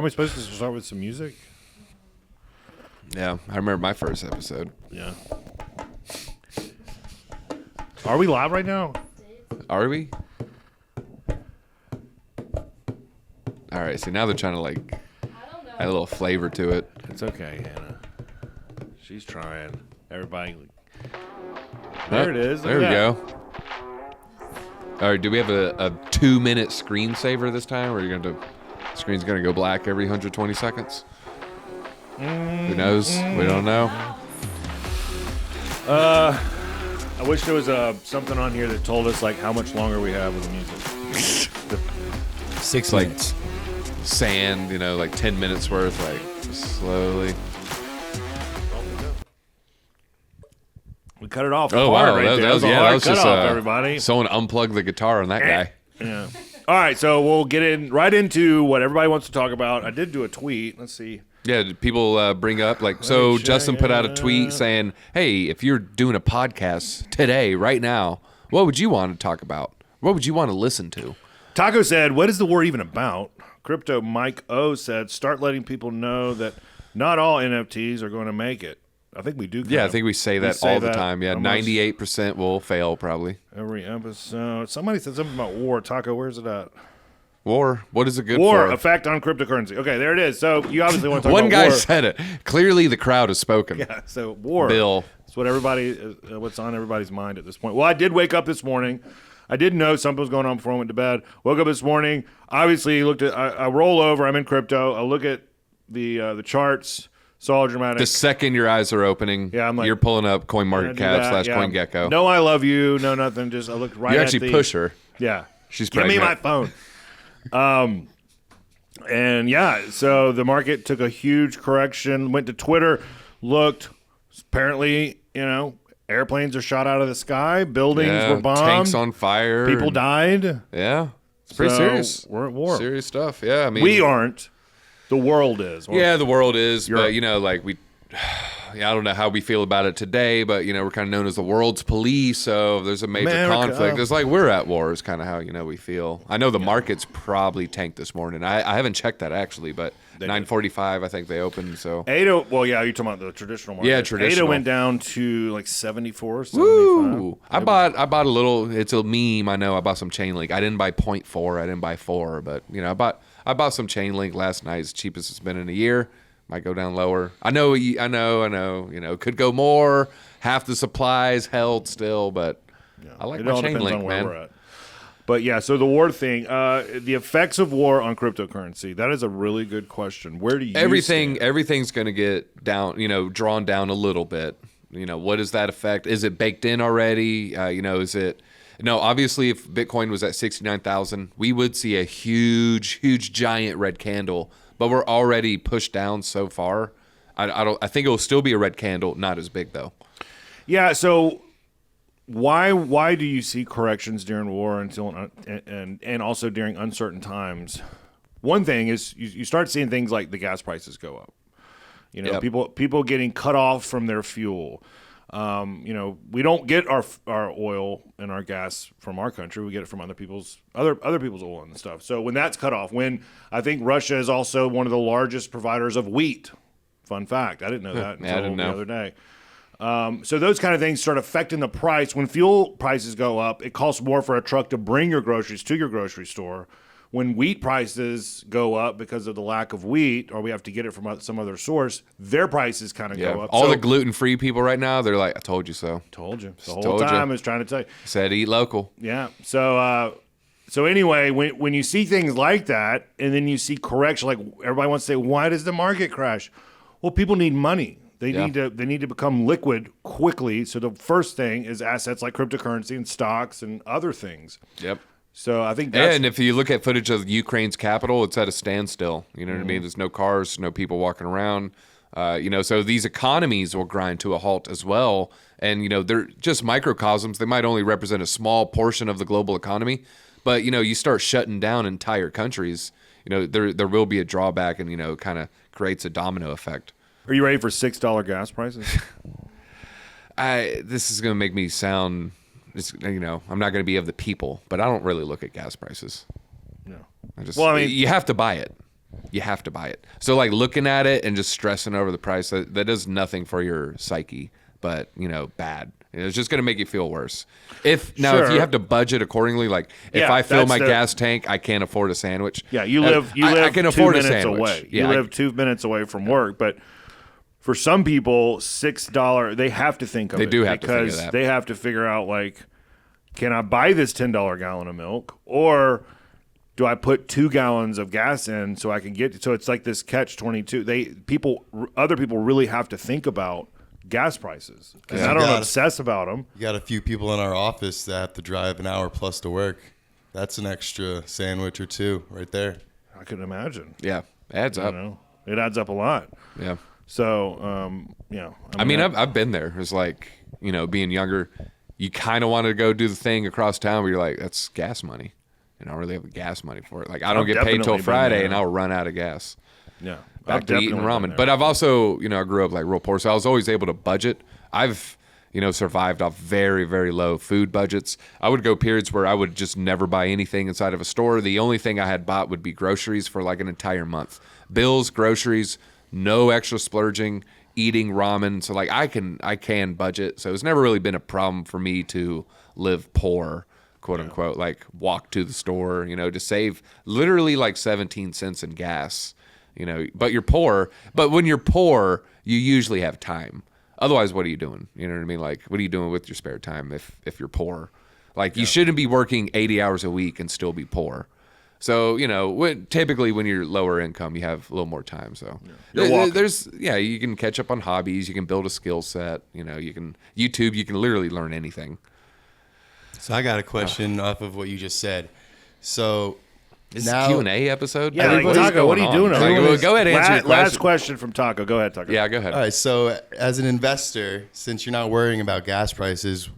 we supposed to start with some music? Yeah, I remember my first episode. Yeah. Are we live right now? Are we? All right, so now they're trying to like add a little flavor to it. It's okay, Hannah. She's trying. Everybody. There it is. There we go. All right, do we have a 2-minute screensaver this time, or are you going to? Screen's going to go black every 120 seconds? Who knows? We don't know. I wish there was something on here that told us like how much longer we have with the music. 6 Like minutes. sand, like 10 minutes worth, like slowly. We cut it off. Oh hard wow, right there. that was a hard just cutoff, everybody. someone unplugged the guitar on that guy. Yeah. All right, so we'll get right into what everybody wants to talk about. I did do a tweet. Let's see. Yeah, did people bring up so Justin put out a tweet saying, "Hey, if you're doing a podcast today, right now, what would you want to talk about? What would you want to listen to?" Taco said, "What is the war even about?" Crypto Mike O said, "Start letting people know that not all NFTs are going to make it." I think we do. Yeah, I think we say that all the time. Yeah, 98% will fail probably. Every episode. Somebody said something about war. Taco, where's it at? War. What is it good War for? effect on cryptocurrency. Okay, there it is. So you obviously want to talk One about guy war. said it. Clearly, the crowd has spoken. Yeah. So war. Bill. It's what what's on everybody's mind at this point. Well, I did wake up this morning. I didn't know something was going on before I went to bed. Woke up this morning. Obviously, looked at. I roll over. I'm in crypto. I look at the charts. Saw dramatic. The second your eyes are opening, Yeah, I'm like, you're pulling up CoinMarketCap / yeah. CoinGecko. No, I love you. No, nothing. Just I looked right. You at actually the, push her. Yeah. She's Give me pregnant. my phone. And yeah, so the market took a huge correction. Went to Twitter, looked. Apparently, airplanes are shot out of the sky. Buildings were bombed. Tanks on fire. People died. Yeah, it's pretty So, serious. We're at war. Serious stuff. Yeah, I mean, We aren't. The world is. Yeah, the world is, Europe. but I don't know how we feel about it today, but we're kind of known as the world's police. So if there's a major America. conflict, it's like we're at war. Is kind of how we feel. I know the market's probably tanked this morning. I haven't checked that actually, but 9:45 I think they opened. So ADA. Well, yeah, you're talking about the traditional market. Yeah, traditional. ADA went down to like 74, 75. Woo! I bought a little. It's a meme. I know. I bought some chain link. I didn't buy 0.4. I didn't buy 4, but I bought some chain link last night. It's the cheapest it's been in a year. Might go down lower. I know. Could go more. Half the supplies held still, but I like my chain link, man. We're at. But yeah, so the war thing, the effects of war on cryptocurrency. That is a really good question. Where do you stand? Everything's going to get down. Drawn down a little bit. What does that affect? Is it baked in already? Is it? No, obviously, if Bitcoin was at 69,000, we would see a huge, giant red candle. But we're already pushed down so far. I think it will still be a red candle, not as big though. Yeah. So why do you see corrections during war and also during uncertain times? One thing is you start seeing things like the gas prices go up. Yep. People getting cut off from their fuel. We don't get our oil and our gas from our country. We get it from other people's oil and stuff. So when that's cut off, when I think Russia is also one of the largest providers of wheat. Fun fact, I didn't know that until the other day. So those kind of things start affecting the price. When fuel prices go up, it costs more for a truck to bring your groceries to your grocery store. When wheat prices go up because of the lack of wheat, or we have to get it from some other source, their prices kind of go up. All the gluten-free people right now, they're like, I told you so. Told you. The whole time I was trying to tell you. Said eat local. Yeah. So anyway, when you see things like that, and then you see correction, like everybody wants to say, why does the market crash? Well, people need money. They need to become liquid quickly. So the first thing is assets like cryptocurrency and stocks and other things. Yep. So I think that's... And if you look at footage of Ukraine's capital, it's at a standstill. You know what I mean? There's no cars, no people walking around. So these economies will grind to a halt as well. And, they're just microcosms. They might only represent a small portion of the global economy. But, you start shutting down entire countries, there will be a drawback and, kind of creates a domino effect. Are you ready for $6 gas prices? This is going to make me sound... I'm not going to be of the people, but I don't really look at gas prices. No. You have to buy it. you have to buy it. So like looking at it and just stressing over the price, that does nothing for your psyche, but bad. It's just going to make you feel worse. If you have to budget accordingly, like if I fill my gas tank, I can't afford a sandwich. Yeah, you live I can 2 afford minutes a sandwich. away. Yeah, you live 2 minutes away from work, but for some people, $6 they have to think of it. They do have to think of because that. they have to figure out like, can I buy this $10 gallon of milk, or do I put 2 gallons of gas in so I can get? So it's like this catch-22. Other people really have to think about gas prices, and I don't obsess about them. You got a few people in our office that have to drive an hour plus to work. That's an extra sandwich or two right there. I can imagine. Yeah, adds up. It adds up a lot. Yeah. So, I mean, I've been there. It's like, being younger, you kind of wanted to go do the thing across town, but you're like, that's gas money. And I don't really have the gas money for it. Like, I don't get paid till Friday, and I'll run out of gas. Yeah. Back to eating ramen. But I've also, I grew up like real poor, so I was always able to budget. I've, survived off very, very low food budgets. I would go periods where I would just never buy anything inside of a store. The only thing I had bought would be groceries for like an entire month. Bills, groceries, no extra splurging, eating ramen. So like I can budget. So it's never really been a problem for me to live poor, quote unquote, like walk to the store, to save literally like 17 cents in gas. But you're poor. But when you're poor, you usually have time. Otherwise, what are you doing? You know what I mean? Like, what are you doing with your spare time if you're poor? Like, you shouldn't be working 80 hours a week and still be poor. So, typically when you're lower income, you have a little more time. So you can catch up on hobbies. You can build a skill set. You can literally learn anything. So I got a question off of what you just said. So Is this a Q&A episode? Yeah, like, Taco, what are you doing? Go ahead and answer your question. Last question from Taco. Go ahead, Taco. Yeah, go ahead. All right, so as an investor, since you're not worrying about gas prices,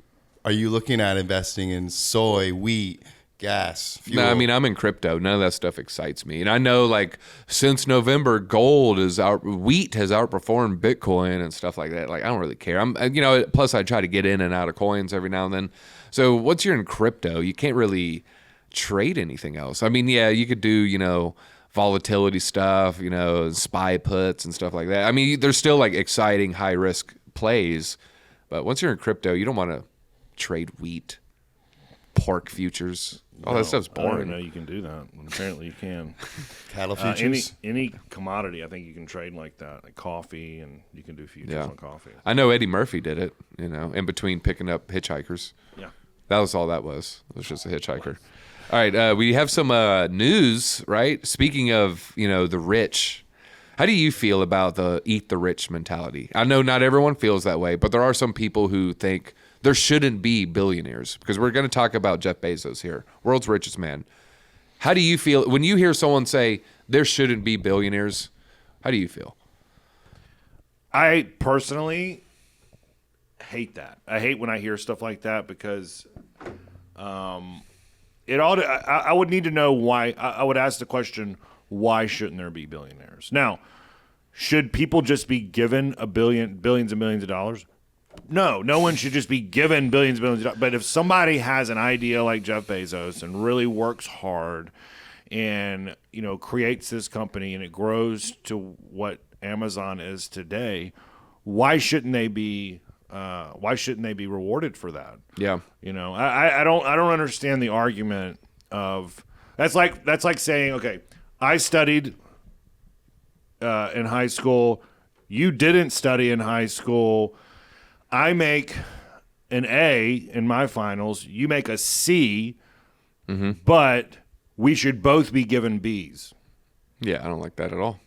are you looking at investing in soy, wheat, gas, fuel? No, I mean, I'm in crypto. None of that stuff excites me. And I know, like, since November, wheat has outperformed Bitcoin and stuff like that. Like, I don't really care. Plus I try to get in and out of coins every now and then. So once you're in crypto, you can't really trade anything else. I mean, yeah, you could do, volatility stuff, spy puts and stuff like that. I mean, there's still like exciting high risk plays, but once you're in crypto, you don't want to trade wheat, pork futures. All that stuff's boring. I didn't know you can do that. Apparently you can. Cattle futures? Any commodity, I think you can trade like that, like coffee, and you can do futures on coffee. I know Eddie Murphy did it, in between picking up hitchhikers. Yeah. That was all that was. It was just a hitchhiker. All right, we have some news, right? Speaking of, the rich, how do you feel about the eat the rich mentality? I know not everyone feels that way, but there are some people who think there shouldn't be billionaires, because we're going to talk about Jeff Bezos here, world's richest man. How do you feel when you hear someone say there shouldn't be billionaires? How do you feel? I personally hate that. I hate when I hear stuff like that because I would need to know why. I would ask the question, why shouldn't there be billionaires? Now, should people just be given billions and millions of dollars? No one should just be given billions and billions of dollars. But if somebody has an idea like Jeff Bezos and really works hard and, creates this company and it grows to what Amazon is today, why shouldn't they be rewarded for that? Yeah. I don't understand the argument of that's like saying, okay, I studied in high school, you didn't study in high school, I make an A in my finals, you make a C, but we should both be given Bs. Yeah, I don't like that at all.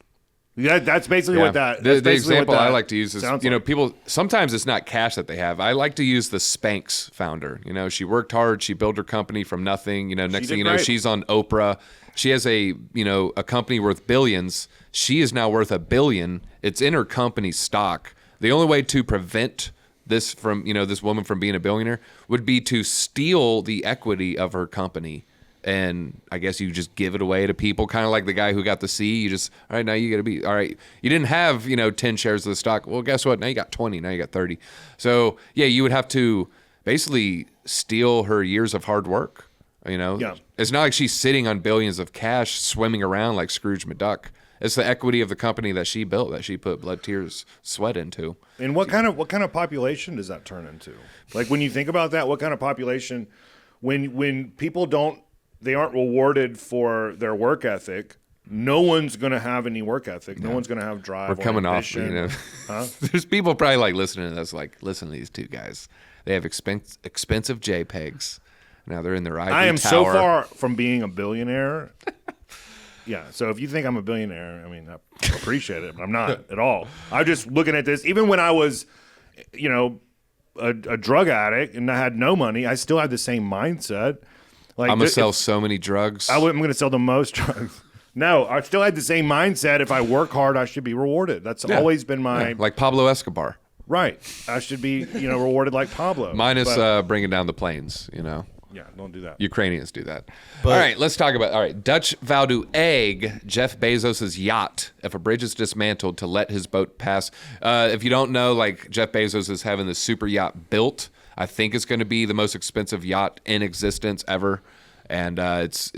Yeah, that's basically what that. The example I like to use is, like. People, sometimes it's not cash that they have. I like to use the Spanx founder. She worked hard. She built her company from nothing. Next thing you know, she's on Oprah. She has a company worth billions. She is now worth $1 billion. It's in her company's stock. The only way to prevent this from, this woman from being a billionaire would be to steal the equity of her company. And I guess you just give it away to people, kind of like the guy who got the C. You just, all right, now you got to be, all right, you didn't have, 10 shares of the stock. Well, guess what? Now you got 20, now you got 30. So, yeah, you would have to basically steal her years of hard work. You know, Yeah. it's not like she's sitting on billions of cash swimming around like Scrooge McDuck. It's the equity of the company that she built, that she put blood, tears, sweat into. And what kind of population does that turn into? Like when you think about that, what kind of population when people they aren't rewarded for their work ethic, no one's going to have any work ethic. No one's going to have drive. We're coming off, ambition. Huh? There's people probably like listening to this, like, listen to these two guys. They have expensive JPEGs. Now they're in their ivory I am tower. so far from being a billionaire. Yeah, so if you think I'm a billionaire, I mean, I appreciate it, but I'm not at all. I'm just looking at this. Even when I was, a drug addict and I had no money, I still had the same mindset. Like I'm going to sell so many drugs. I'm going to sell the most drugs. No, I still had the same mindset. If I work hard, I should be rewarded. That's always been my... like Pablo Escobar. Right. I should be, rewarded like Pablo. Minus bringing down the planes, Yeah, don't do that. Ukrainians do that. All right, let's talk about, Dutch vow to egg Jeff Bezos' yacht if a bridge is dismantled to let his boat pass. If you don't know, like, Jeff Bezos is having this super yacht built. I think it's going to be the most expensive yacht in existence ever. And it's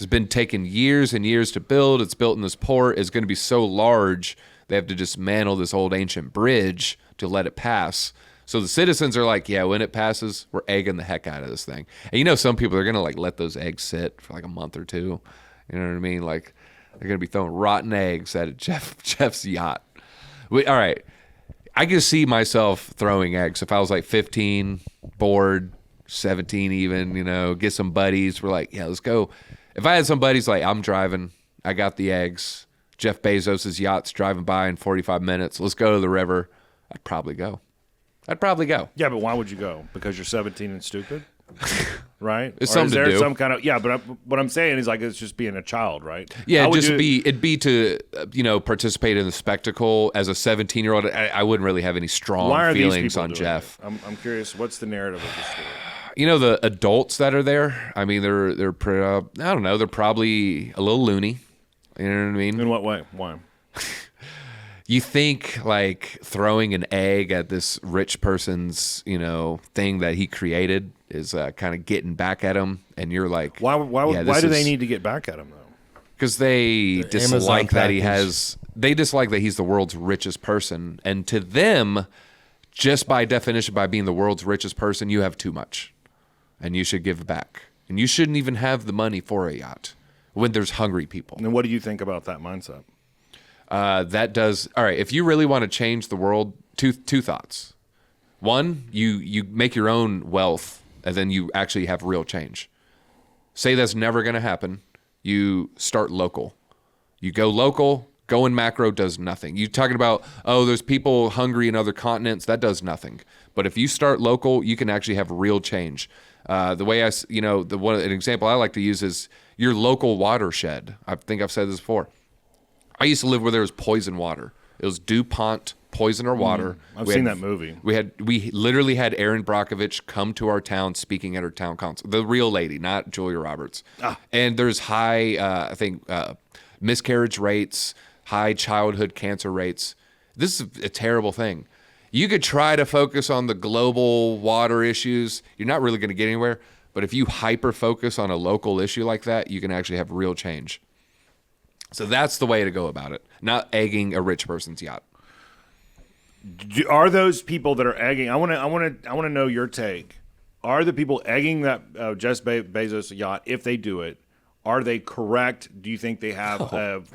been taking years and years to build. It's built in this port. It's going to be so large, they have to dismantle this old ancient bridge to let it pass. So the citizens are like, yeah, when it passes, we're egging the heck out of this thing. And some people are going to like let those eggs sit for like a month or two. You know what I mean? Like they're going to be throwing rotten eggs at Jeff's yacht. All right. I can see myself throwing eggs if I was like 15, bored, 17 even, get some buddies. We're like, yeah, let's go. If I had some buddies like, I'm driving, I got the eggs, Jeff Bezos' yacht's driving by in 45 minutes, let's go to the river, I'd probably go. Yeah, but why would you go? Because you're 17 and stupid? Right? It's or something is there to do. some kind of but what I'm saying is like it's just being a child, right? Yeah, How would it'd be to participate in the spectacle as a 17-year-old. I wouldn't really have any strong why are these feelings people on doing Jeff. it? I'm curious. What's the narrative of the story? The adults that are there, I mean, they're I don't know, they're probably a little loony. You know what I mean? In what way? Why? You think like throwing an egg at this rich person's, thing that he created is kind of getting back at him, and you're like, Why this do they is- need to get back at him though? Because they dislike that he package. has. They dislike that he's the world's richest person, and to them, just by definition, by being the world's richest person, you have too much, and you should give back, and you shouldn't even have the money for a yacht when there's hungry people. And what do you think about that mindset? That does all right. If you really want to change the world, two thoughts. One, you make your own wealth, and then you actually have real change. Say that's never going to happen. You start local. You go local. Going macro does nothing. You talking about there's people hungry in other continents, that does nothing. But if you start local, you can actually have real change. The way an example I like to use is your local watershed. I think I've said this before. I used to live where there was poison water. It was DuPont poisoner water. I've seen that movie. We literally had Erin Brockovich come to our town speaking at her town council. The real lady, not Julia Roberts. And there's high, miscarriage rates, high childhood cancer rates. This is a terrible thing. You could try to focus on the global water issues. You're not really going to get anywhere. But if you hyper focus on a local issue like that, you can actually have real change. So that's the way to go about it, not egging a rich person's yacht. Are those people that are egging? I want to know your take. Are the people egging that Jeff Bezos yacht, if they do it, are they correct? Do you think they have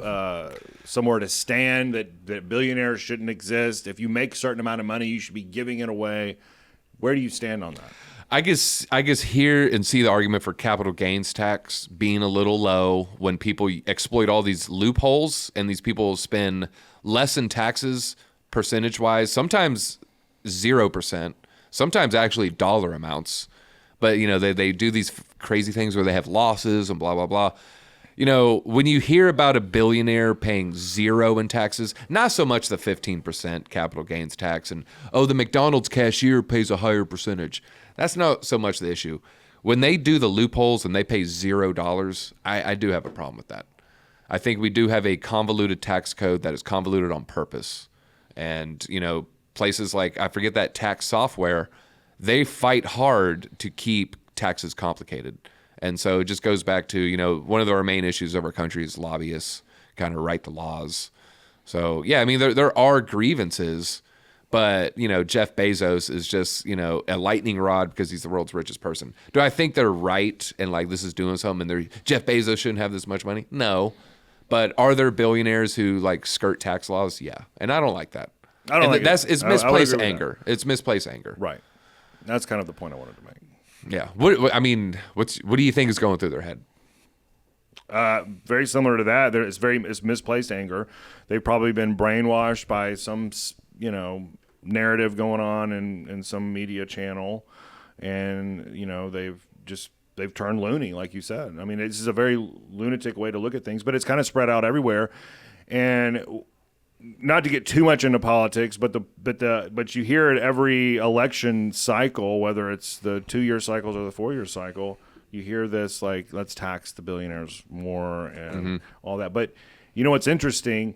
somewhere to stand that billionaires shouldn't exist? If you make a certain amount of money, you should be giving it away. Where do you stand on that? I guess hear and see the argument for capital gains tax being a little low when people exploit all these loopholes and these people spend less in taxes percentage-wise, sometimes 0%, sometimes actually dollar amounts. But, they do these crazy things where they have losses and blah, blah, blah. When you hear about a billionaire paying 0 in taxes, not so much the 15% capital gains tax and, the McDonald's cashier pays a higher percentage. That's not so much the issue. When they do the loopholes and they pay $0, I do have a problem with that. I think we do have a convoluted tax code that is convoluted on purpose. And, places like, I forget that tax software, they fight hard to keep taxes complicated. And so it just goes back to, one of our main issues of our country is lobbyists kind of write the laws. So, yeah, I mean, there are grievances, but, Jeff Bezos is just, a lightning rod because he's the world's richest person. Do I think they're right and like this is doing something and Jeff Bezos shouldn't have this much money? No. But are there billionaires who like skirt tax laws? Yeah. And I don't like that. I don't like that's it. It's misplaced anger. It's misplaced anger. Right. That's kind of the point I wanted to make. Yeah. What do you think is going through their head? Very similar to that. It's misplaced anger. They've probably been brainwashed by some, narrative going on in some media channel, and they've turned loony, like you said. I mean, this is a very lunatic way to look at things, but it's kind of spread out everywhere. And not to get too much into politics, but you hear it every election cycle, whether it's the 2-year cycles or the 4-year cycle. You hear this like, let's tax the billionaires more and all that. But what's interesting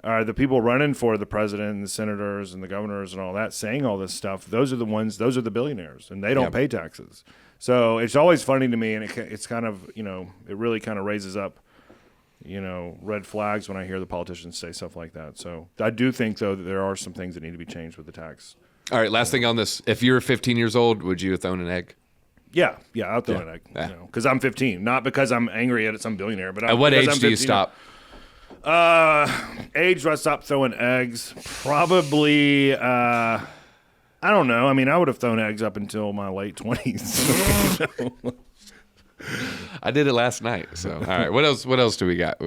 are the people running for the president and the senators and the governors and all that saying all this stuff. Those are the billionaires, and they don't pay taxes. So it's always funny to me, and it's kind of, it really kind of raises up, red flags when I hear the politicians say stuff like that. So I do think, though, that there are some things that need to be changed with the tax. All right, last thing on this. If you were 15 years old, would you have thrown an egg? Yeah, I'll throw an egg, because I'm 15. Not because I'm angry at some billionaire. But at what age do you stop? Age do I stop throwing eggs? Probably, I don't know. I mean, I would have thrown eggs up until my late 20s. I did it last night. So, all right. What else do we got?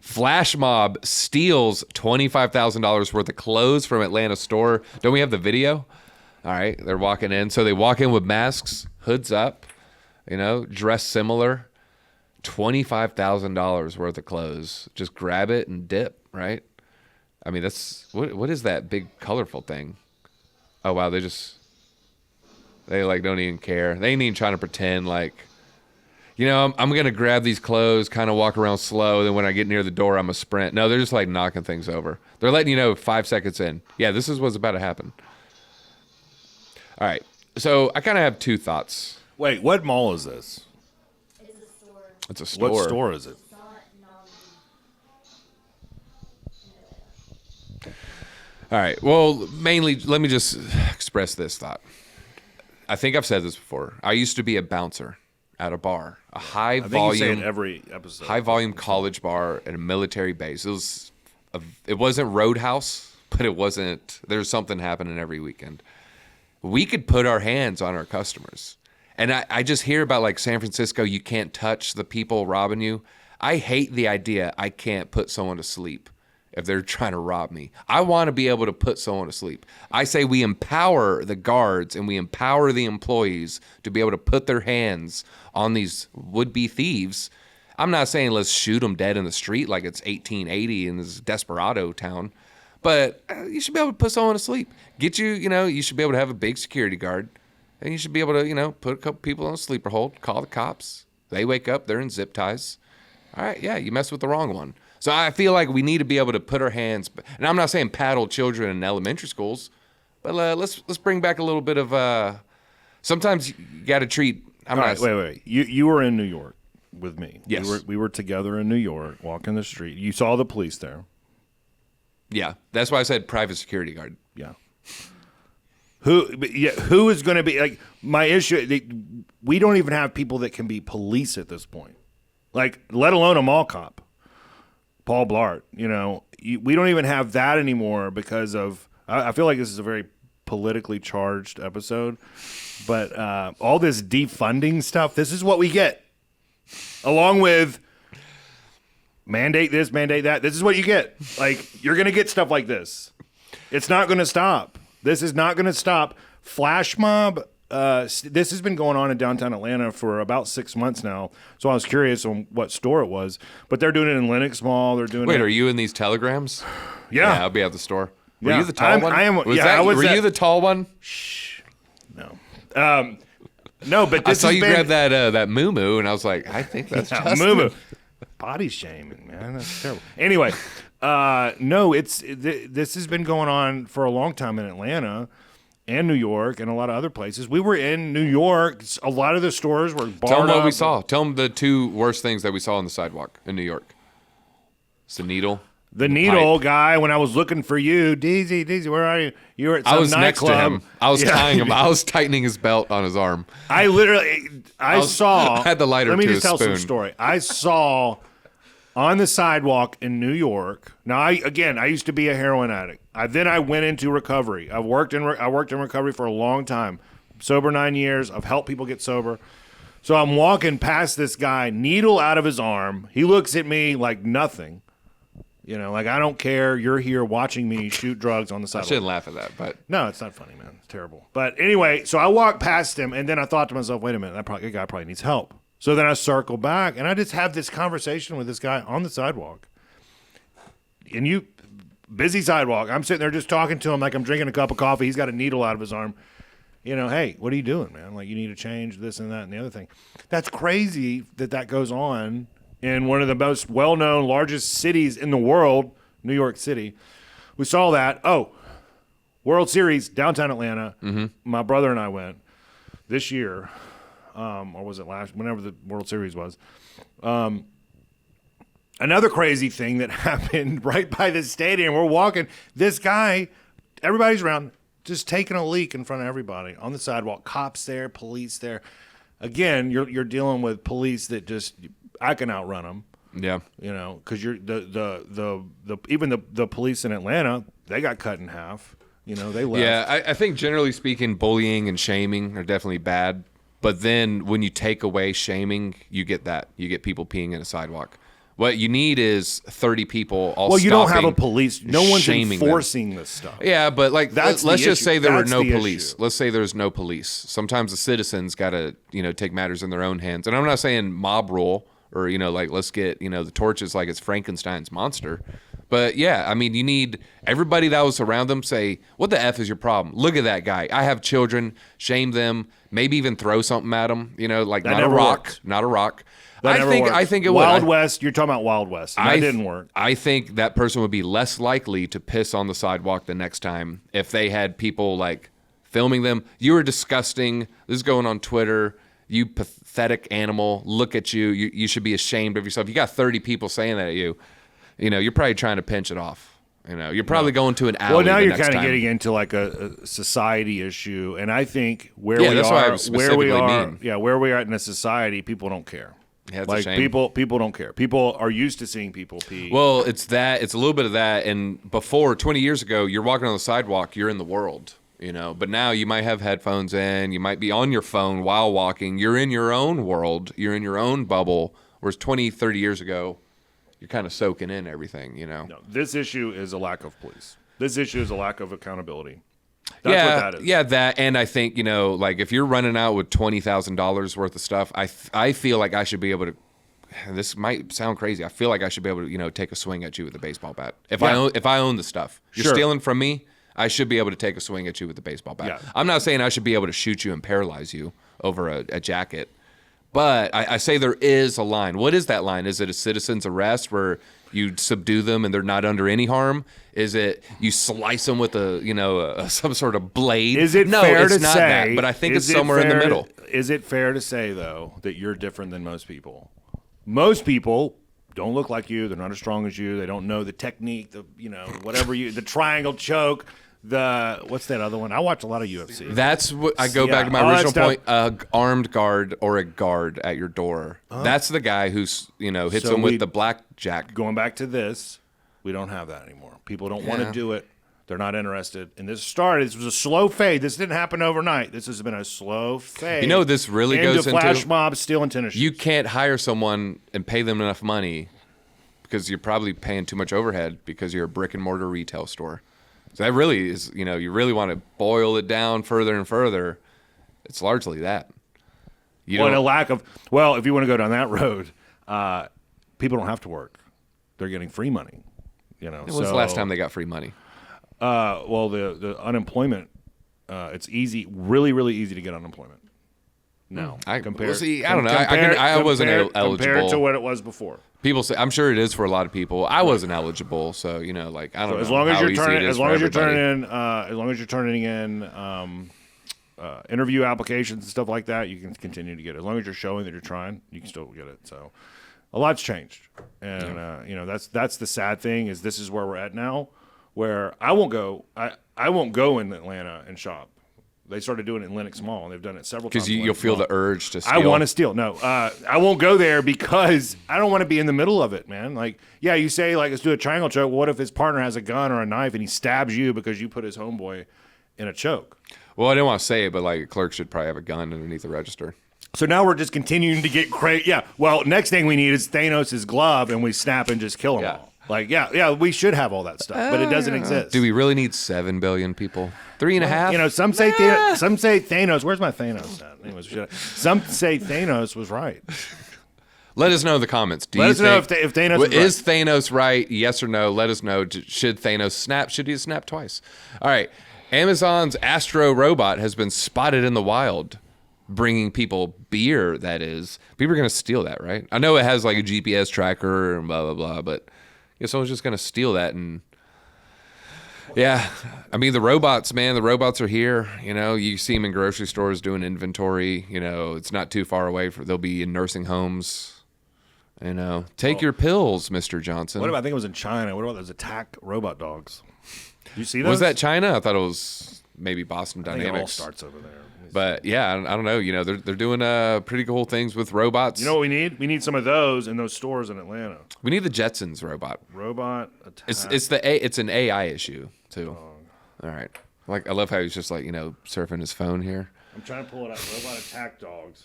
Flash mob steals $25,000 worth of clothes from Atlanta store. Don't we have the video? All right. They're walking in. So they walk in with masks, hoods up, dressed similar. $25,000 worth of clothes. Just grab it and dip, right? I mean, that's what is that big colorful thing? Oh wow, they like don't even care. They ain't even trying to pretend like, I'm gonna grab these clothes, kind of walk around slow. Then when I get near the door, I'm a sprint. No, they're just like knocking things over. They're letting you know 5 seconds in. Yeah, this is what's about to happen. All right, so I kind of have two thoughts. Wait, what mall is this? It's a store. What store is it? All right. Well, mainly, let me just express this thought. I think I've said this before. I used to be a bouncer at a bar, a high volume, every episode, high volume college bar at a military base. It wasn't Roadhouse, but it wasn't. There's something happening every weekend. We could put our hands on our customers. And I just hear about like San Francisco, you can't touch the people robbing you. I hate the idea I can't put someone to sleep if they're trying to rob me. I want to be able to put someone to sleep. I say we empower the guards and we empower the employees to be able to put their hands on these would-be thieves. I'm not saying let's shoot them dead in the street like it's 1880 in this desperado town, but you should be able to put someone to sleep. You should be able to have a big security guard. And you should be able to, put a couple people on a sleeper hold, call the cops. They wake up, they're in zip ties. All right, yeah, you messed with the wrong one. So I feel like we need to be able to put our hands, and I'm not saying paddle children in elementary schools, but let's bring back a little bit of, sometimes you got to treat. Wait. You were in New York with me. Yes. We were together in New York, walking the street. You saw the police there. Yeah, that's why I said private security guard. Yeah. Who is going to be like my issue? We don't even have people that can be police at this point, like let alone a mall cop, Paul Blart. We don't even have that anymore because of. I feel like this is a very politically charged episode, but all this defunding stuff. This is what we get, along with mandate this, mandate that. This is what you get. Like you're going to get stuff like this. It's not going to stop. This is not going to stop. Flash mob, this has been going on in downtown Atlanta for about 6 months now. So I was curious on what store it was. But they're doing it in Lenox Mall. They're doing Wait, are you in these telegrams? Yeah. I'll be at the store. Were Yeah. you the tall one? I am. Was yeah, that, I was. were you the tall one? Shh. No. No, but this I saw has you been, grab that moo and I was like, I think that's Justin. Moo-moo. Body shaming, man. That's terrible. Anyway, no, this has been going on for a long time in Atlanta, and New York and a lot of other places. We were in New York. A lot of the stores were barred Tell them what up. we saw. Tell them the 2 worst things that we saw on the sidewalk in New York. It's the needle. The needle guy, when I was looking for you, Deezy, where are you? You were at some I was nightclub. next to him. I was tying him. I was tightening his belt on his arm. I saw. I had the lighter Let me to just his tell spoon. some story. I saw on the sidewalk in New York. Now, I used to be a heroin addict. Then I went into recovery. I worked in recovery for a long time. Sober 9 years. I've helped people get sober. So I'm walking past this guy, needle out of his arm. He looks at me like nothing. You know, like, I don't care. You're here watching me shoot drugs on the I sidewalk. shouldn't laugh at that, but No, it's not funny, man. It's terrible. But anyway, so I walked past him, and then I thought to myself, wait a minute, that guy probably needs help. So then I circle back, and I just have this conversation with this guy on the sidewalk. And busy sidewalk. I'm sitting there just talking to him like I'm drinking a cup of coffee. He's got a needle out of his arm. You know, hey, what are you doing, man? Like, you need to change this and that and the other thing. That's crazy that goes on in one of the most well-known, largest cities in the world, New York City. We saw that. Oh, World Series, downtown Atlanta. Mm-hmm. My brother and I went this year, or was it whenever the World Series was. Another crazy thing that happened right by the stadium. We're walking. This guy, everybody's around, just taking a leak in front of everybody on the sidewalk. Cops there, police there. Again, you're dealing with police that just, I can outrun them. yeah. You know, because you're even the police in Atlanta, they got cut in half. You know, they left. Yeah, I think generally speaking, bullying and shaming are definitely bad. But then when you take away shaming, you get that. You get people peeing in a sidewalk. What you need is 30 people all Well, you don't have stopping, a police. No one's shaming them. enforcing this stuff. Yeah, but like That's let's the just issue. say there were That's no the police. issue. Let's say there's no police. Sometimes the citizens got to, take matters in their own hands. And I'm not saying mob rule or, like let's get, the torches like it's Frankenstein's monster. But yeah, I mean, you need everybody that was around them say, what the F is your problem? Look at that guy. I have children. Shame them. Maybe even throw something at them. Like That not a never rock. worked. Not a rock. That never worked. I think it Wild would. West. You're talking about Wild West. And that didn't work. I think that person would be less likely to piss on the sidewalk the next time if they had people like filming them. You were disgusting. This is going on Twitter. You pathetic animal. Look at you. You should be ashamed of yourself. You got 30 people saying that at you. You're probably trying to pinch it off. You're probably going to an alley. Well, now the you're next kind of time. getting into like a society issue, and I think where Yeah, we that's what I are, was where we specifically are, mean. yeah, where we are in a society, people don't care. Yeah, it's like a shame. people don't care. People are used to seeing people pee. Well, it's a little bit of that. And before, 20 years ago, you're walking on the sidewalk, you're in the world, But now you might have headphones in, you might be on your phone while walking. You're in your own world, you're in your own bubble. Whereas 20, 30 years ago, you're kind of soaking in everything, No, this issue is a lack of police. This issue is a lack of accountability. That's yeah, what that is. Yeah, that. And I think, like if you're running out with $20,000 worth of stuff, I feel like I should be able to. This might sound crazy. I feel like I should be able to, take a swing at you with a baseball bat. If I own the stuff, you're Sure. stealing from me. I should be able to take a swing at you with a baseball bat. Yeah. I'm not saying I should be able to shoot you and paralyze you over a jacket, but I say there is a line. What is that line? Is it a citizen's arrest where you subdue them and they're not under any harm? Is it you slice them with some sort of blade? Is it no, fair it's to not say? that. But I think it's is it somewhere in the fair middle. Is it fair to say though that you're different than most people? Most people don't look like you. They're not as strong as you. They don't know the technique. The triangle choke. What's that other one? I watch a lot of UFC. That's what I go back to all my that original stuff. point. Armed guard or a guard at your door. That's the guy who's hits So them with we- the blackjack. Going back to this, we don't have that anymore. People don't want to do it. They're not interested. And this was a slow fade. This didn't happen overnight. This has been a slow fade. This really goes into flash mobs stealing tennis shoes. You can't hire someone and pay them enough money because you're probably paying too much overhead because you're a brick and mortar retail store. So that really is, you really want to boil it down further and further. It's largely that. And a lack of, if you want to go down that road, people don't have to work. They're getting free money. When was the last time they got free money? The unemployment, it's easy, really, really easy to get unemployment. No. I don't know. I wasn't eligible. Compared to what it was before. People say, I'm sure it is for a lot of people. I wasn't eligible, so I don't know. As long as how you're easy turning, it is as long for as you're everybody. turning in interview applications and stuff like that, you can continue to get it. As long as you're showing that you're trying, you can still get it. So a lot's changed, and that's the sad thing is this is where we're at now, where I won't go in Atlanta and shop. They started doing it in Lenox Mall, and they've done it several times. Because you'll feel the urge to steal. I want to steal. No, I won't go there because I don't want to be in the middle of it, man. Like, yeah, you say, like, let's do a triangle choke. What if his partner has a gun or a knife and he stabs you because you put his homeboy in a choke? Well, I didn't want to say it, but like a clerk should probably have a gun underneath the register. So now we're just continuing to get crazy. Yeah, well, next thing we need is Thanos' glove, and we snap and just kill them all. Like, yeah, we should have all that stuff, but it doesn't exist. Do we really need 7 billion people? 3.5? Some say Thanos. Where's my Thanos at? Anyways, some say Thanos was right. Let us know in the comments. Let us know if Thanos is Thanos right? Yes or no? Let us know. Should Thanos snap? Should he snap twice? All right. Amazon's Astro robot has been spotted in the wild, bringing people beer. That is, people are going to steal that, right? I know it has like a GPS tracker and blah blah blah, but someone's just going to steal that. And yeah, I mean the robots, man. The robots are here. You see them in grocery stores doing inventory. It's not too far away. They'll be in nursing homes. Take your pills, Mr. Johnson. What about, I think it was in China. What about those attack robot dogs? Do you see those? Was that China? I thought it was maybe Boston Dynamics. I think it all starts over there. But yeah, I don't know. They're doing pretty cool things with robots. You know what we need? We need some of those in those stores in Atlanta. We need the Jetsons robot. Robot attack. It's an AI issue too. All right. Like I love how he's just like surfing his phone here. I'm trying to pull it up. Robot attack dogs.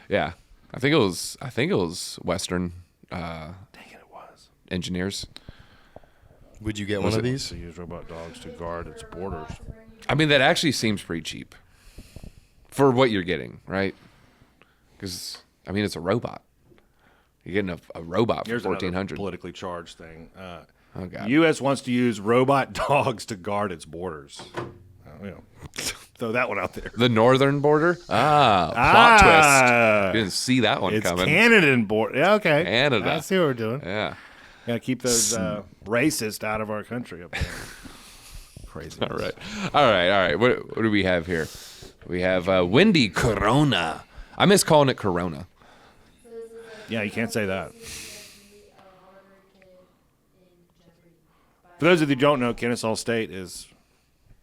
Yeah, I think it was Western. Dang it was. Engineers. Would you get one of these? To use robot dogs to guard its borders. I mean, that actually seems pretty cheap for what you're getting, right? Because I mean, it's a robot. You're getting a robot for $1,400. Politically charged thing. Oh God. U.S. wants to use robot dogs to guard its borders. Throw that one out there. The northern border? Plot twist. Didn't see that one coming. It's Canadian border. Yeah, okay. Canada. I see what we're doing. Yeah. Gotta keep those racists out of our country up there. Crazy. All right. What do we have here? We have Windy Corona. I miss calling it Corona. Yeah, you can't say that. For those of you who don't know, Kennesaw State is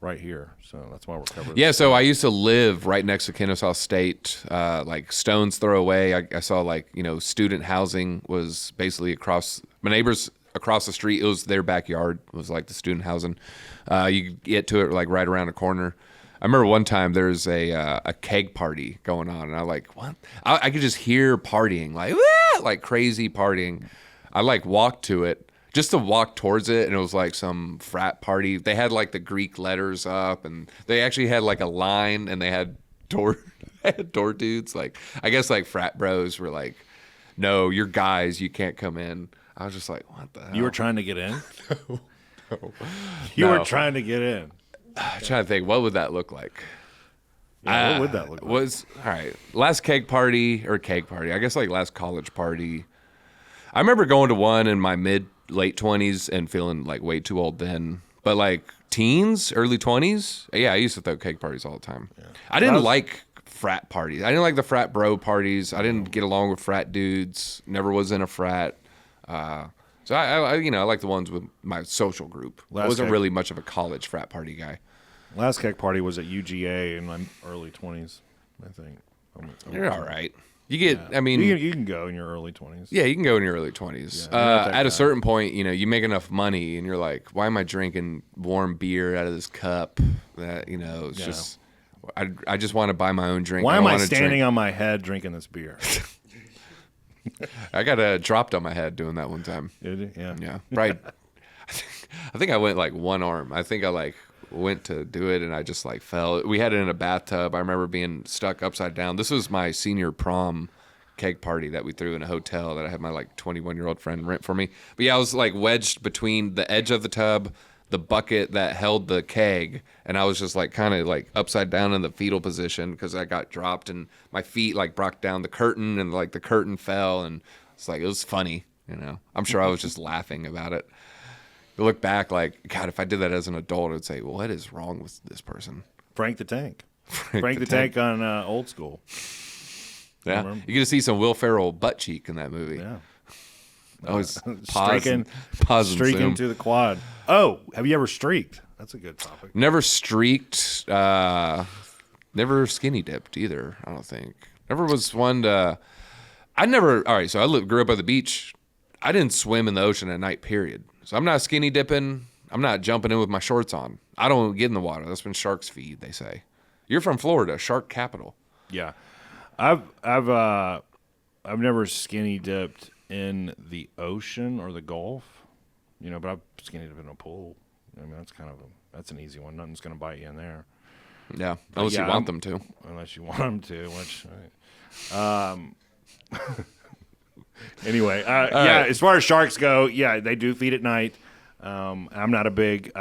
right here, so that's why we're covering. Yeah, so I used to live right next to Kennesaw State, like stone's throw away. I saw student housing was basically across my neighbors across the street. It was their backyard. It was like the student housing. You get to it like right around the corner. I remember one time there's a keg party going on, and I like what? I could just hear partying, like crazy partying. I walked to it. Just to walk towards it, and it was like some frat party. They had like the Greek letters up, and they actually had like a line, and they had door dudes. Like I guess like frat bros were like, "No, you're guys, you can't come in." I was just like, "What the hell?" You were trying to get in? No. You were trying to get in. I'm trying to think, what would that look like? Yeah, what would that look like? All right, last keg party. I guess like last college party. I remember going to one in my late 20s and feeling like way too old then. But like teens, early 20s, yeah, I used to throw cake parties all the time. Yeah. I didn't like frat parties. I didn't like the frat bro parties. I didn't get along with frat dudes. Never was in a frat. So I like the ones with my social group. I wasn't really much of a college frat party guy. Last keg party was at UGA in my early 20s, I think. You're all right. You get, yeah. I mean, you can go in your early 20s. Yeah, you can go in your early 20s. Yeah, at a certain point, you make enough money, and you're like, why am I drinking warm beer out of this cup? That it's just, I just want to buy my own drink. Why am I standing on my head drinking this beer? I got dropped on my head doing that one time. Did you? Yeah. Yeah. Right. I think I went like one arm. I think I went to do it and I just fell. We had it in a bathtub. I remember being stuck upside down. This was my senior prom keg party that we threw in a hotel that I had my 21-year-old friend rent for me. But yeah, I was wedged between the edge of the tub, the bucket that held the keg, and I was just kind of upside down in the fetal position because I got dropped and my feet brought down the curtain and the curtain fell, and it was funny. You know, I'm sure I was just laughing about it. You look back, like, God, if I did that as an adult, I'd say, what is wrong with this person? Frank the Tank. Frank the Tank on Old School. Yeah, Remember? you get to see some Will Ferrell butt cheek in that movie. Yeah. Always pause and streaking zoom. to the quad. Oh, have you ever streaked? That's a good topic. Never streaked. Never skinny dipped either. I don't think. Never was one to. I never. All right, so I grew up at the beach. I didn't swim in the ocean at night. Period. So I'm not skinny dipping. I'm not jumping in with my shorts on. I don't get in the water. That's when sharks feed. They say. You're from Florida, shark capital. Yeah, I've never skinny dipped in the ocean or the Gulf, you know, but I've skinny dipped in a pool. I mean, that's an easy one. Nothing's going to bite you in there. Yeah, unless you want them to. Unless you want them to, which, anyway, yeah, right. as far as sharks go, yeah, they do feed at night. I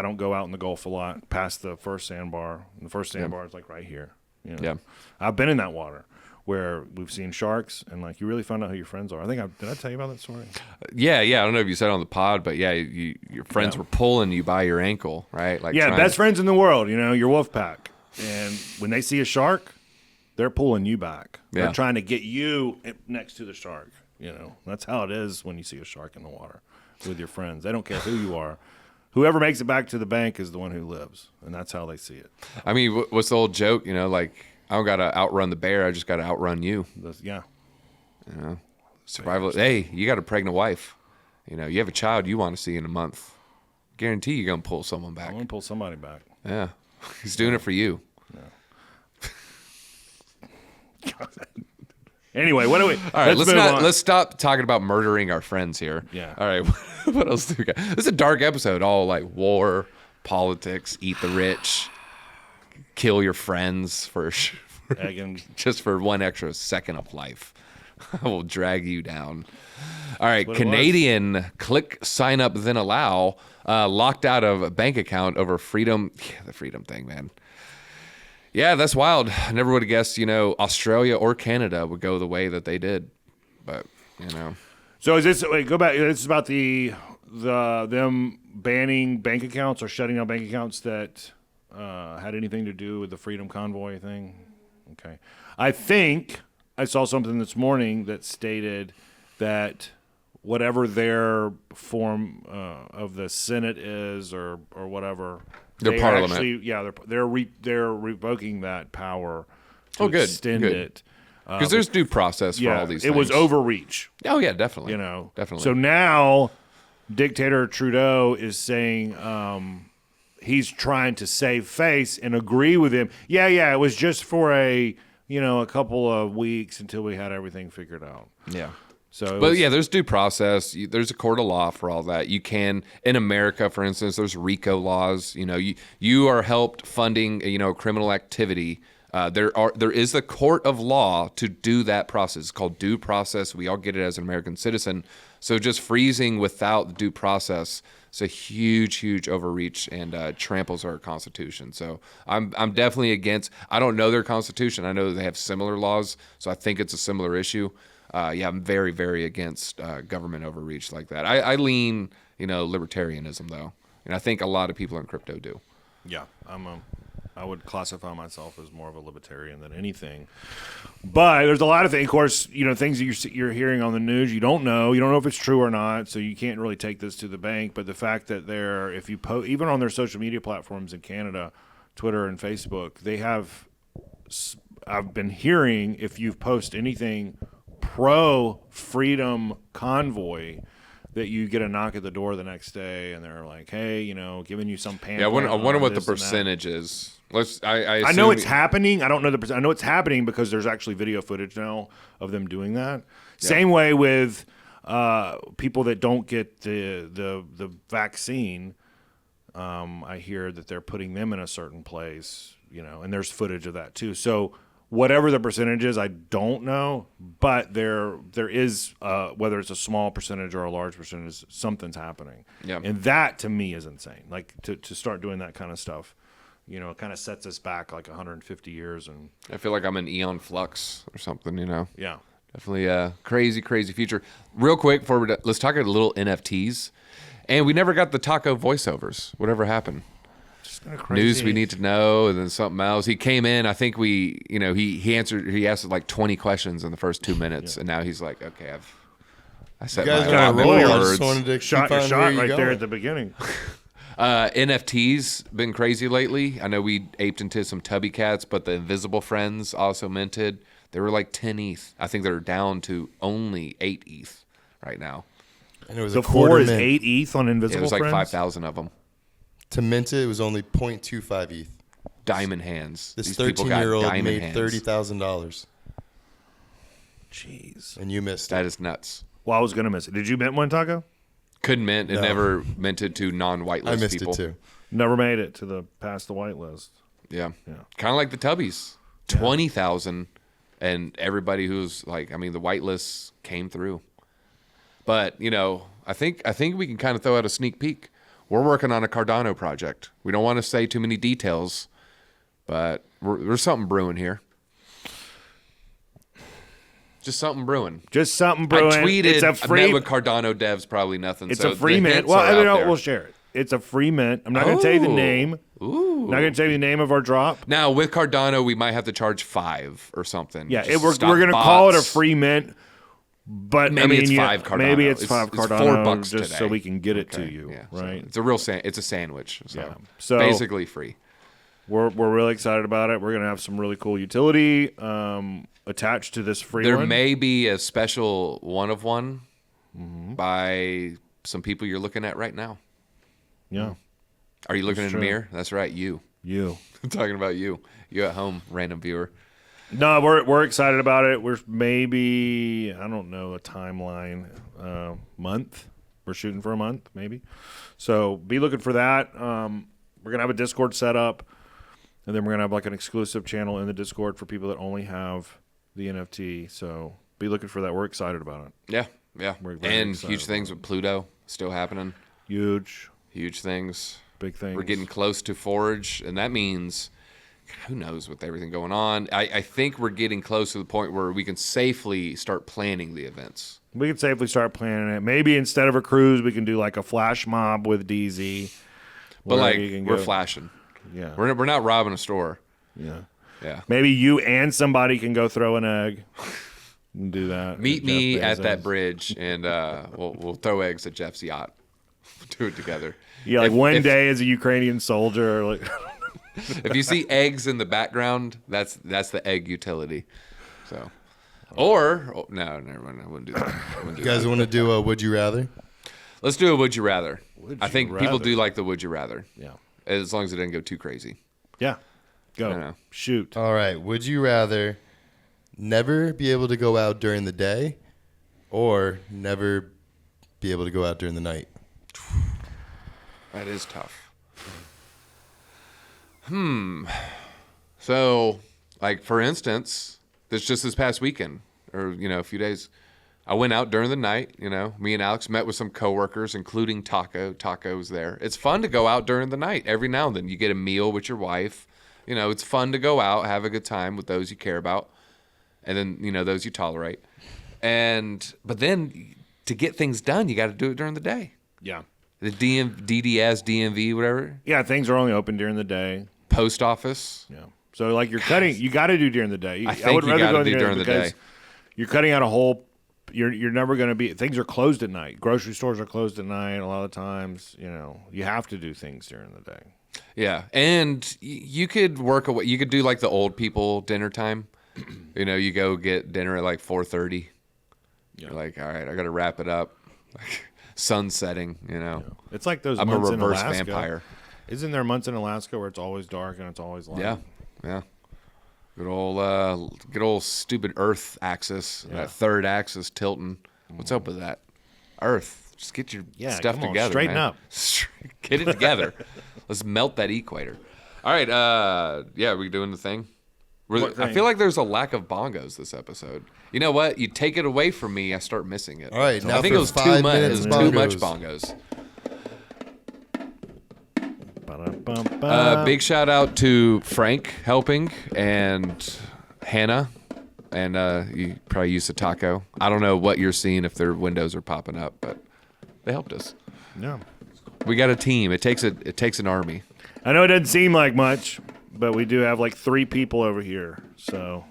don't go out in the Gulf a lot past the first sandbar. And the first sandbar is like right here. You know? Yeah. I've been in that water where we've seen sharks and like you really find out who your friends are. I think did I tell you about that story? Yeah. I don't know if you said it on the pod, but yeah, your friends were pulling you by your ankle, right? Like best friends in the world, you know, your wolf pack. And when they see a shark, they're pulling you back. Yeah. They're trying to get you next to the shark. You know, that's how it is when you see a shark in the water with your friends. They don't care who you are. Whoever makes it back to the bank is the one who lives, and that's how they see it. I mean, what's the old joke? You know, like I don't got to outrun the bear. I just got to outrun you. Yeah. You know, survival. Hey, you got a pregnant wife. You know, you have a child you want to see in a month. Guarantee you're gonna pull someone back. I'm gonna pull somebody back. Yeah, he's doing it for you. Anyway, what do we? All right, let's move on. let's stop talking about murdering our friends here. Yeah. All right, what else do we got? This is a dark episode. All like war, politics, eat the rich, kill your friends just for one extra second of life. I will drag you down. All right, Canadian click sign up then allow locked out of a bank account over freedom. Yeah, the freedom thing, man. Yeah, that's wild. I never would have guessed, you know, Australia or Canada would go the way that they did. But, you know. So is this go back, this is about them banning bank accounts or shutting down bank accounts that had anything to do with the Freedom Convoy thing? Okay. I think I saw something this morning that stated that whatever their form of the Senate is or whatever, their parliament. Actually, they're revoking that power to extend it. Because there's due process for all these things. It was overreach. Oh, yeah, definitely. You know, definitely. So now Dictator Trudeau is saying he's trying to save face and agree with him. Yeah, it was just for a couple of weeks until we had everything figured out. Yeah. So, there's due process. There's a court of law for all that. You can, in America, for instance, there's RICO laws. You know, you are helped funding, criminal activity. There is a court of law to do that process. It's called due process. We all get it as an American citizen. So just freezing without the due process is a huge, huge overreach and tramples our Constitution. So I'm definitely against. I don't know their Constitution. I know they have similar laws, so I think it's a similar issue. I'm very, very against government overreach like that. I lean, libertarianism though, and I think a lot of people in crypto do. Yeah, I would classify myself as more of a libertarian than anything. But there's a lot of things, of course, things that you're hearing on the news. You don't know if it's true or not, so you can't really take this to the bank. But the fact that if you even on their social media platforms in Canada, Twitter and Facebook, they have. I've been hearing if you post anything pro-freedom convoy that you get a knock at the door the next day and they're like, hey, giving you some pamphlet. Yeah, I wonder what the percentage is. I know it's happening. I don't know the percent. I know it's happening because there's actually video footage now of them doing that. Yeah. Same way with people that don't get the vaccine. I hear that they're putting them in a certain place, and there's footage of that too. So whatever the percentage is, I don't know, but there is, whether it's a small percentage or a large percentage, something's happening. Yeah. And that, to me, is insane. Like, to start doing that kind of stuff, it kind of sets us back like 150 years. And I feel like I'm in Eon Flux or something, Yeah. Definitely a crazy, crazy future. Real quick, let's talk a little NFTs. And we never got the taco voiceovers. Whatever happened? News we need to know, and then something else. He came in. I think he answered. He asked like 20 questions in the first 2 minutes, and now he's like, okay, I said You guys my are on a roll. I words. just wanted to Shot keep your on shot where you right there going. at the beginning. NFTs been crazy lately. I know we aped into some Tubby Cats, but the Invisible Friends also minted. They were like 10 ETH. I think they're down to only 8 ETH right now. And it was The a quarter floor is mint. 8 ETH on Invisible It was like Friends? 5,000 of them. To mint it was only 0.25 ETH. Diamond hands. This These people got 13-year-old diamond made hands. $30,000, Jeez. and you missed That it. is nuts. Well, I was going to miss it. Did you mint one, Taco? Couldn't mint. It No. never minted to non-whitelist I missed people. it too. Never made it to the past the white list. Yeah. Yeah. Kind of like the Tubbies. 20,000, and everybody who's like, I mean, the whitelists came through. But, I think we can kind of throw out a sneak peek. We're working on a Cardano project. We don't want to say too many details, but there's something brewing here. Just something brewing. Just something brewing. I tweeted. It's a I've free. met with Cardano devs. Probably nothing. It's so a free the mint. hints Well, are I mean, out there. we'll share it. It's a free mint. I'm not going to tell you the name. Ooh. Not going to tell you the name of our drop. Now with Cardano, we might have to charge 5 or something. Yeah, Just we're stop going to call it a bots. free mint. But Maybe I mean, it's 5 Cardano. Maybe it's It's- 5 it's Cardano, $4 just today. so we can get it to Okay, you, yeah, so right? it's a real it's a sandwich. So, Yeah. So- basically free. We're really excited about it. We're going to have some really cool utility attached to this free There one. may be a special one of one Mm-hmm. by some people you're looking at right now. Yeah, Are you looking in true. the mirror? That's right, you. you. I'm talking about you. You at home, random viewer. No, we're excited about it. We're maybe, I don't know, a timeline month. We're shooting for a month, maybe. So be looking for that. We're going to have a Discord set up, and then we're going to have like an exclusive channel in the Discord for people that only have the NFT. So be looking for that. We're excited about it. Yeah, yeah. We're very And excited huge things about with Pluto still happening. Huge, Huge things. big things. We're getting close to Forge, and that means who knows with everything going on. I think we're getting close to the point where we can safely start planning the events. We can safely start planning it. Maybe instead of a cruise, we can do like a flash mob with Deezy. But where like you can we're go- flashing. Yeah. We're not robbing a store. Yeah. Yeah. Maybe you and somebody can go throw an egg. And do that. Meet Jeff me at that Bezos. bridge, and we'll throw eggs at Jeff's yacht. Do it together. Yeah, like one if- day as a Ukrainian soldier, like If you see eggs in the background, that's the egg utility. So, no, never mind. I wouldn't do that. You guys want to do a Would You Rather? Let's do a would you rather. Would I you think people rather? do like the would you rather, yeah, as long as it doesn't go too crazy. yeah, go I know. shoot. All right. Would you rather never be able to go out during the day or never be able to go out during the night? That is tough. So, like for instance, this past weekend, or a few days, I went out during the night. Me and Alex met with some coworkers, including Taco. Taco was there. It's fun to go out during the night. Every now and then, you get a meal with your wife. It's fun to go out, have a good time with those you care about, and then those you tolerate. But then to get things done, you got to do it during the day. Yeah, The DDS, DMV, whatever. yeah. Things are only open during the day. Post office. Yeah, so like you're cutting, you got to do during the day. I think you gotta do during the because day. You're cutting out a whole. You're never going to be. Things are closed at night. Grocery stores are closed at night. A lot of times, you have to do things during the day. Yeah, and you could work away. You could do like the old people dinner time. You go get dinner at like 4:30. Yeah. You're like, all right, I got to wrap it up. Like sun setting. It's like those I'm a months in reverse Alaska. vampire. Isn't there months in Alaska where it's always dark and it's always light? Yeah, yeah. Good old stupid Earth axis. Yeah. That third axis tilting. What's up with that? Earth, just get your stuff come on, together. straighten man. up. Get it together. Let's melt that equator. All right. Yeah, are we doing the thing? What I thing? feel like there's a lack of bongos this episode. You know what? You take it away from me, I start missing it. All right, So now I think for it was 5 too much. minutes, Too much bongos. Ba-da-bum-ba. Big shout out to Frank helping and Hannah and you probably use a taco. I don't know what you're seeing if their windows are popping up, but they helped us. Yeah. We got a team. It takes an army. I know it doesn't seem like much, but we do have like 3 people over here. So.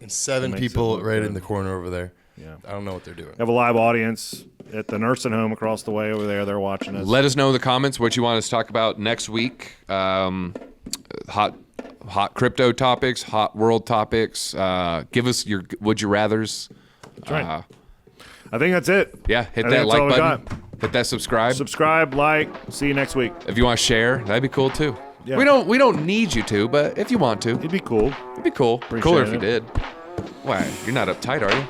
And 7 That makes people it look right good. in the corner over there. Yeah. I don't know what they're doing. We have a live audience at the nursing home across the way over there. They're watching us. Let us know in the comments what you want us to talk about next week. Hot crypto topics, hot world topics. Give us your would you rathers. That's right. I think that's it. Yeah, hit I think that that's like all we button. got. Hit that subscribe. Subscribe, like. See you next week. If you want to share, that'd be cool too. Yeah. We don't need you to, but if you want to, It'd be cool. it'd be cool. Appreciate Cooler if you it. did. Why? You're not uptight, are you?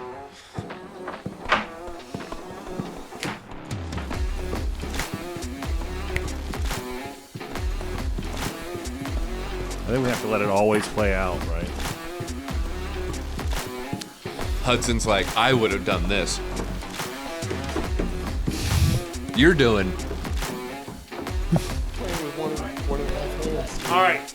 I think we have to let it always play out, right? Hudson's like, I would have done this. You're doing. All right.